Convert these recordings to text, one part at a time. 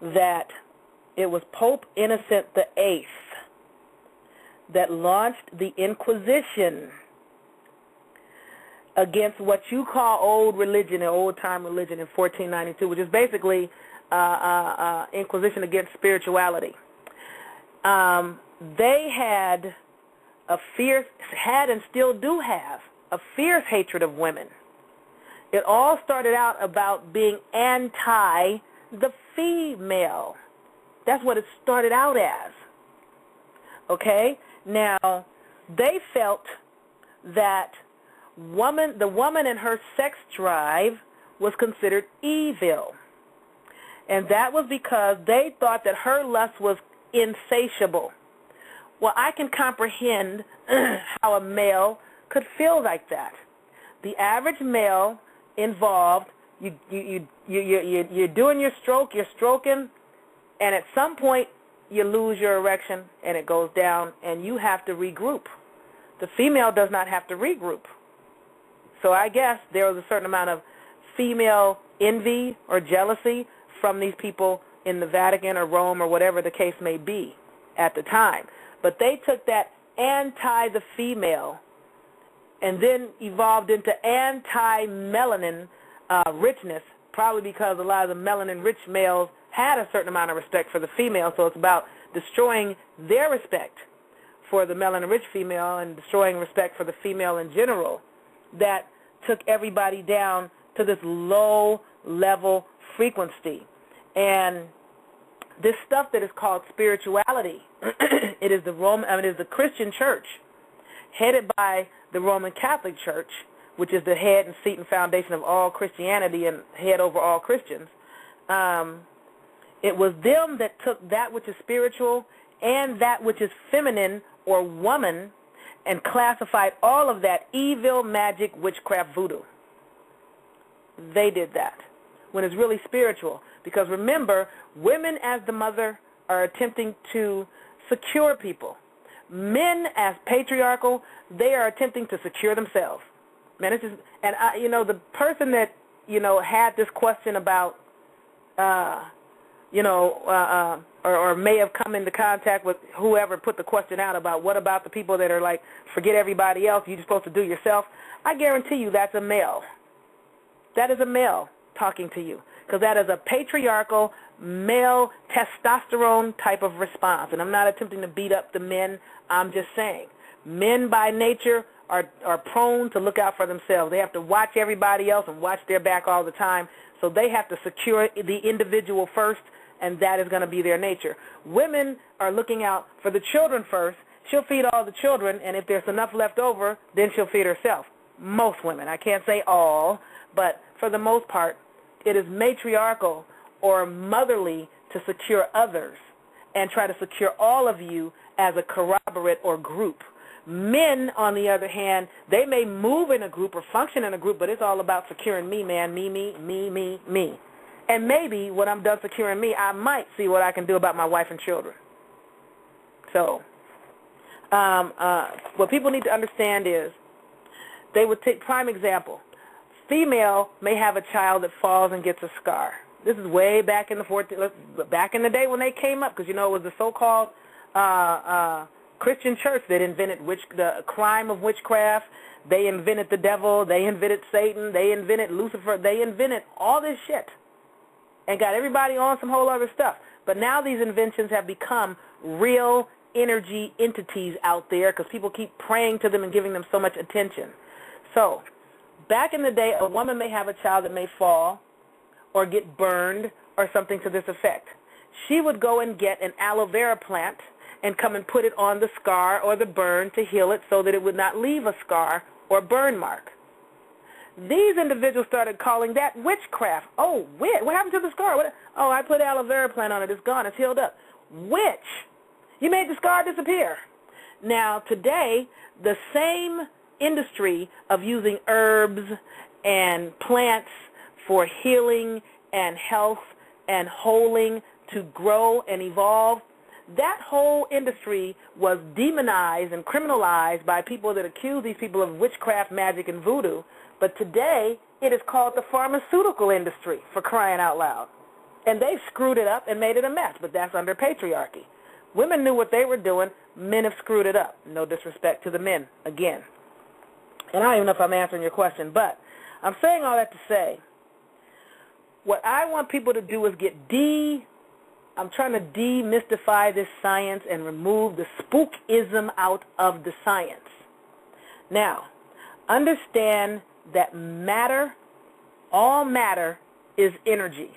that it was Pope Innocent VIII that launched the Inquisition against what you call old religion, or old-time religion, in 1492, which is basically Inquisition against spirituality. They had and still do have, a fierce hatred of women. It all started out about being anti the female. That's what it started out as. Okay? Now, they felt that the woman and her sex drive was considered evil. And that was because they thought that her lust was insatiable. Well, I can comprehend how a male could feel like that. The average male involved, you're doing your stroke, you're stroking, and at some point you lose your erection and it goes down and you have to regroup. The female does not have to regroup. So I guess there was a certain amount of female envy or jealousy from these people in the Vatican or Rome or whatever the case may be at the time. But they took that anti the female and then evolved into anti-melanin richness, probably because a lot of the melanin-rich males had a certain amount of respect for the female, so it's about destroying their respect for the melanin-rich female and destroying respect for the female in general. That took everybody down to this low-level frequency. And this stuff that is called spirituality, it is the Christian church, headed by the Roman Catholic Church, which is the head and seat and foundation of all Christianity and head over all Christians. It was them that took that which is spiritual and that which is feminine or woman and classified all of that evil, magic, witchcraft, voodoo. They did that when it's really spiritual. Because remember, women as the mother are attempting to secure people. Men as patriarchal, they are attempting to secure themselves. Man, it's just, and the person that, had this question about, or may have come into contact with whoever put the question out about what about the people that are like, forget everybody else, you're supposed to do yourself. I guarantee you that's a male. That is a male talking to you, because that is a patriarchal, male, testosterone type of response. And I'm not attempting to beat up the men. I'm just saying men by nature are prone to look out for themselves. They have to watch everybody else and watch their back all the time, so they have to secure the individual first, and that is going to be their nature. Women are looking out for the children first. She'll feed all the children, and if there's enough left over, then she'll feed herself. Most women. I can't say all, but for the most part, it is matriarchal or motherly to secure others and try to secure all of you as a corroborate or group. Men, on the other hand, they may move in a group or function in a group, but it's all about securing me, man, me. And maybe when I'm done securing me, I might see what I can do about my wife and children. So what people need to understand is they would take prime example. Female may have a child that falls and gets a scar. This is way back in the day when they came up, because it was the so-called Christian church that invented the crime of witchcraft. They invented the devil. They invented Satan. They invented Lucifer. They invented all this shit and got everybody on some whole other stuff. But now these inventions have become real energy entities out there because people keep praying to them and giving them so much attention. So back in the day, a woman may have a child that may fall or get burned or something to this effect. She would go and get an aloe vera plant and come and put it on the scar or the burn to heal it so that it would not leave a scar or burn mark. These individuals started calling that witchcraft. Oh, what happened to the scar? Oh, I put aloe vera plant on it. It's gone. It's healed up. Witch. You made the scar disappear. Now, today, the same industry of using herbs and plants for healing and health and holing to grow and evolve, that whole industry was demonized and criminalized by people that accuse these people of witchcraft, magic, and voodoo. But today, it is called the pharmaceutical industry, for crying out loud. And they screwed it up and made it a mess, but that's under patriarchy. Women knew what they were doing. Men have screwed it up. No disrespect to the men, again. And I don't even know if I'm answering your question, but I'm saying all that to say, what I want people to do is I'm trying to demystify this science and remove the spookism out of the science. Now, understand that all matter is energy.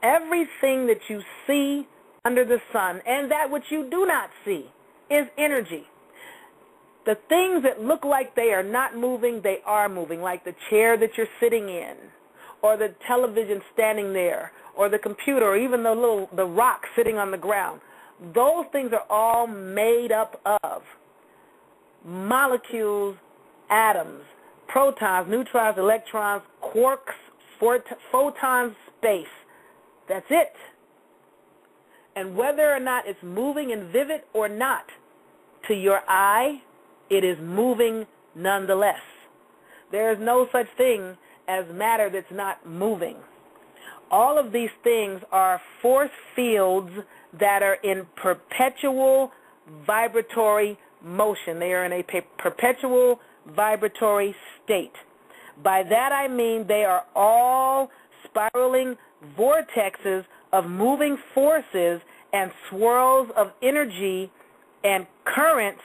Everything that you see under the sun and that which you do not see is energy. The things that look like they are not moving, they are moving, like the chair that you're sitting in, or the television standing there, or the computer, or even the rock sitting on the ground. Those things are all made up of molecules, atoms, protons, neutrons, electrons, quarks, photons, space. That's it. And whether or not it's moving and vivid or not, to your eye, it is moving nonetheless. There is no such thing as matter that's not moving. All of these things are force fields that are in perpetual vibratory motion. They are in a perpetual vibratory state. By that I mean they are all spiraling vortexes of moving forces and swirls of energy and currents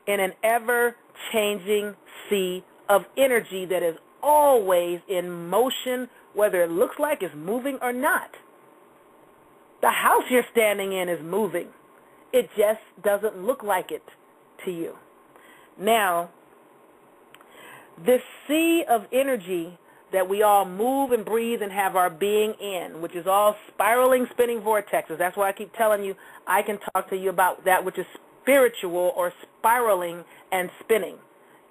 in an ever-changing sea of energy that is always in motion, whether it looks like it's moving or not. The house you're standing in is moving. It just doesn't look like it to you. Now, this sea of energy that we all move and breathe and have our being in, which is all spiraling, spinning vortexes. That's why I keep telling you I can talk to you about that which is spiritual or spiraling and spinning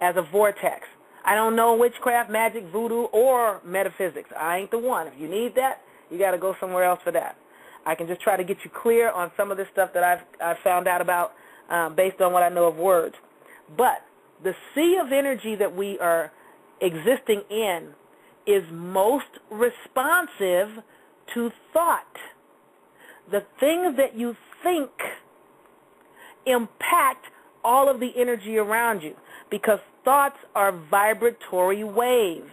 as a vortex. I don't know witchcraft, magic, voodoo, or metaphysics. I ain't the one. If you need that, you got to go somewhere else for that. I can just try to get you clear on some of this stuff that I've found out about based on what I know of words. But the sea of energy that we are existing in is most responsive to thought. The things that you think impact all of the energy around you because thoughts are vibratory waves.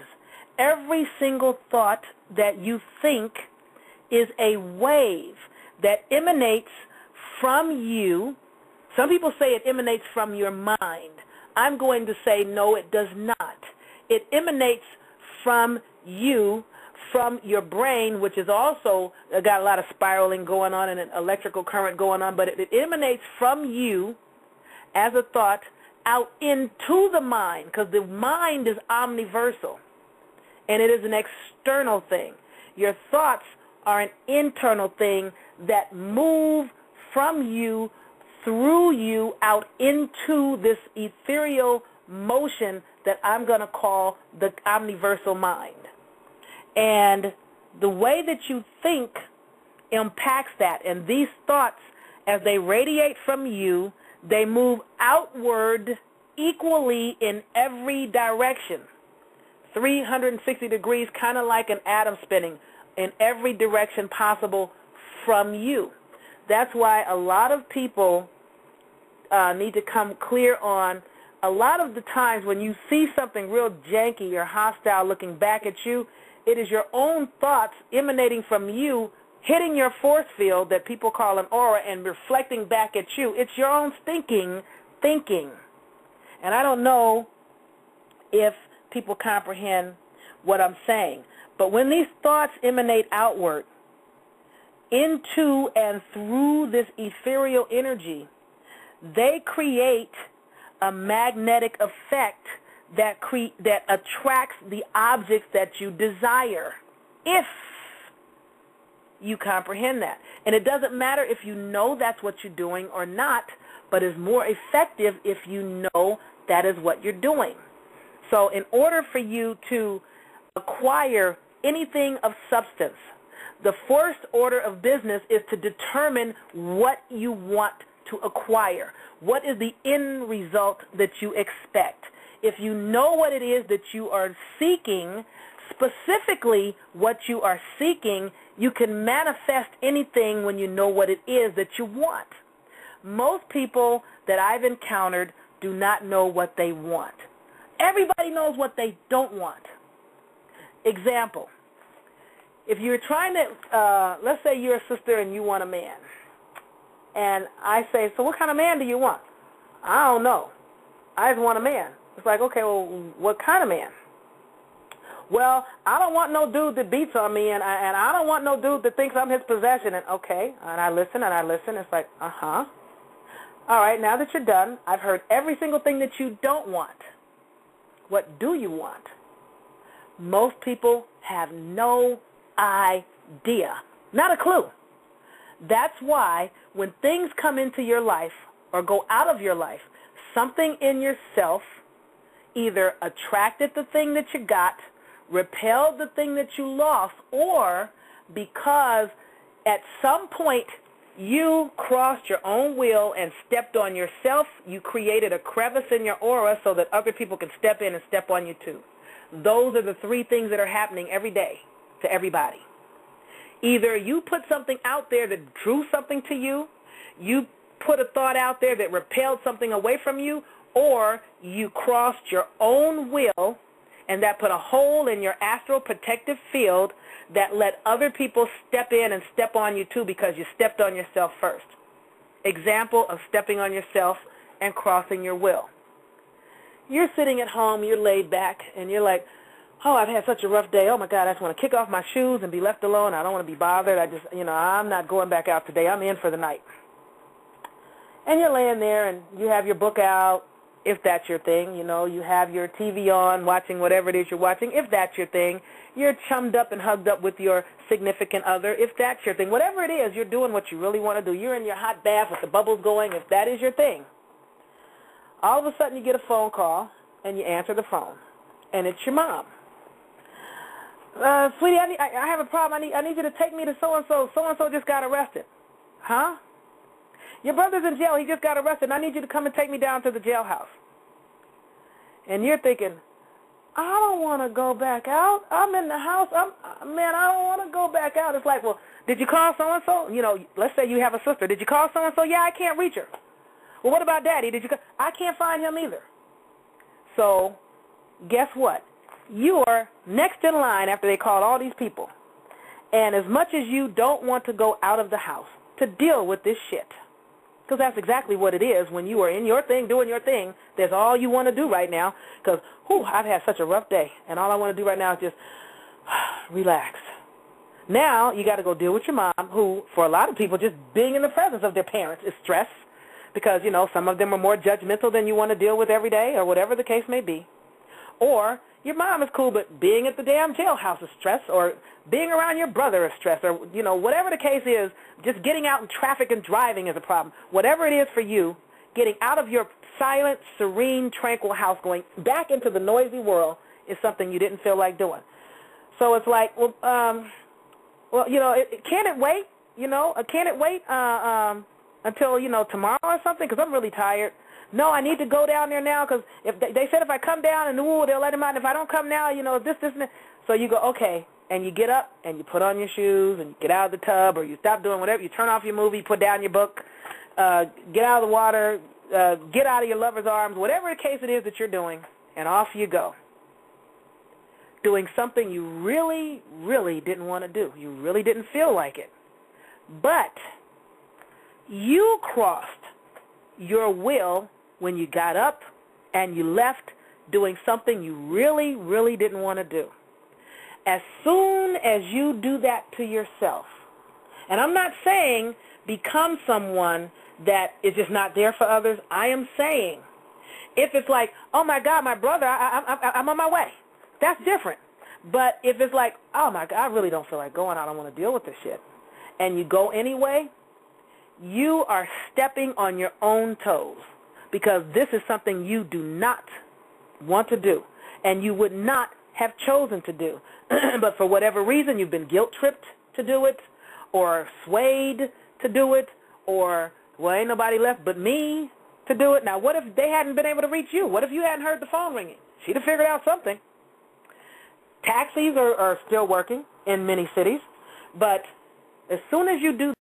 Every single thought that you think is a wave that emanates from you. Some people say it emanates from your mind. I'm going to say no, it does not. It emanates from you, from your brain, which is also got a lot of spiraling going on and an electrical current going on, but it emanates from you as a thought out into the mind, because the mind is omniversal, and it is an external thing. Your thoughts are an internal thing that move from you, through you, out into this ethereal motion that I'm going to call the omniversal mind. And the way that you think impacts that. And these thoughts, as they radiate from you, they move outward equally in every direction. 360 degrees, kind of like an atom spinning in every direction possible from you. That's why a lot of people need to come clear on a lot of the times when you see something real janky or hostile looking back at you, it is your own thoughts emanating from you, hitting your force field that people call an aura and reflecting back at you. It's your own thinking. And I don't know if people comprehend what I'm saying, but when these thoughts emanate outward into and through this ethereal energy, they create a magnetic effect that attracts the objects that you desire, if you comprehend that. And it doesn't matter if you know that's what you're doing or not, but it's more effective if you know that is what you're doing. So in order for you to acquire anything of substance, the first order of business is to determine what you want to acquire. What is the end result that you expect? If you know what it is that you are seeking, specifically what you are seeking You can manifest anything when you know what it is that you want. Most people that I've encountered do not know what they want. Everybody knows what they don't want. Example, if you're trying to, let's say you're a sister and you want a man. And I say, so what kind of man do you want? I don't know. I just want a man. It's like, okay, well, what kind of man? Well, I don't want no dude that beats on me, and I don't want no dude that thinks I'm his possession. And okay, and I listen. It's like, uh-huh. All right, now that you're done, I've heard every single thing that you don't want. What do you want? Most people have no idea, not a clue. That's why when things come into your life or go out of your life, something in yourself either attracted the thing that you got, repelled the thing that you lost, or because at some point you crossed your own will and stepped on yourself, you created a crevice in your aura so that other people can step in and step on you too. Those are the three things that are happening every day to everybody. Either you put something out there that drew something to you, you put a thought out there that repelled something away from you, or you crossed your own will and that put a hole in your astral protective field that let other people step in and step on you too because you stepped on yourself first. Example of stepping on yourself and crossing your will. You're sitting at home, you're laid back, and you're like, oh, I've had such a rough day. Oh, my God, I just want to kick off my shoes and be left alone. I don't want to be bothered. I'm not going back out today. I'm in for the night. And you're laying there, and you have your book out, if that's your thing. You have your TV on, watching whatever it is you're watching, if that's your thing. You're chummed up and hugged up with your significant other, if that's your thing. Whatever it is, you're doing what you really want to do. You're in your hot bath with the bubbles going, if that is your thing. All of a sudden, you get a phone call, and you answer the phone, and it's your mom. Sweetie, I have a problem. I need you to take me to so-and-so. So-and-so just got arrested. Huh? Your brother's in jail. He just got arrested. I need you to come and take me down to the jailhouse. And you're thinking, I don't want to go back out. I'm in the house. I don't want to go back out. It's like, well, did you call so-and-so? Let's say you have a sister. Did you call so-and-so? Yeah, I can't reach her. Well, what about Daddy? Did you call? I can't find him either. So guess what? You are next in line after they called all these people. And as much as you don't want to go out of the house to deal with this shit, because that's exactly what it is when you are in your thing, doing your thing, that's all you want to do right now because, I've had such a rough day, and all I want to do right now is just relax. Now you got to go deal with your mom, who, for a lot of people, just being in the presence of their parents is stress because, some of them are more judgmental than you want to deal with every day or whatever the case may be. Or your mom is cool, but being at the damn jailhouse is stress, or being around your brother is stress, or, whatever the case is, just getting out in traffic and driving is a problem. Whatever it is for you, getting out of your silent, serene, tranquil house, going back into the noisy world is something you didn't feel like doing. So it's like, can it wait? Can it wait until, tomorrow or something? Because I'm really tired. No, I need to go down there now because if they said if I come down and they'll let him out. And if I don't come now, this, and that. So you go, okay, and you get up and you put on your shoes and you get out of the tub or you stop doing whatever. You turn off your movie, put down your book, get out of the water, get out of your lover's arms, whatever the case it is that you're doing, and off you go. Doing something you really, really didn't want to do. You really didn't feel like it. But you crossed your will when you got up and you left doing something you really, really didn't want to do. As soon as you do that to yourself, and I'm not saying become someone that is just not there for others. I am saying if it's like, oh, my God, my brother, I'm on my way, that's different. But if it's like, oh, my God, I really don't feel like going. I don't want to deal with this shit, and you go anyway, you are stepping on your own toes because this is something you do not want to do and you would not have chosen to do. But for whatever reason, you've been guilt-tripped to do it or swayed to do it or, well, ain't nobody left but me to do it. Now, what if they hadn't been able to reach you? What if you hadn't heard the phone ringing? She'd have figured out something. Taxis are still working in many cities. But as soon as you do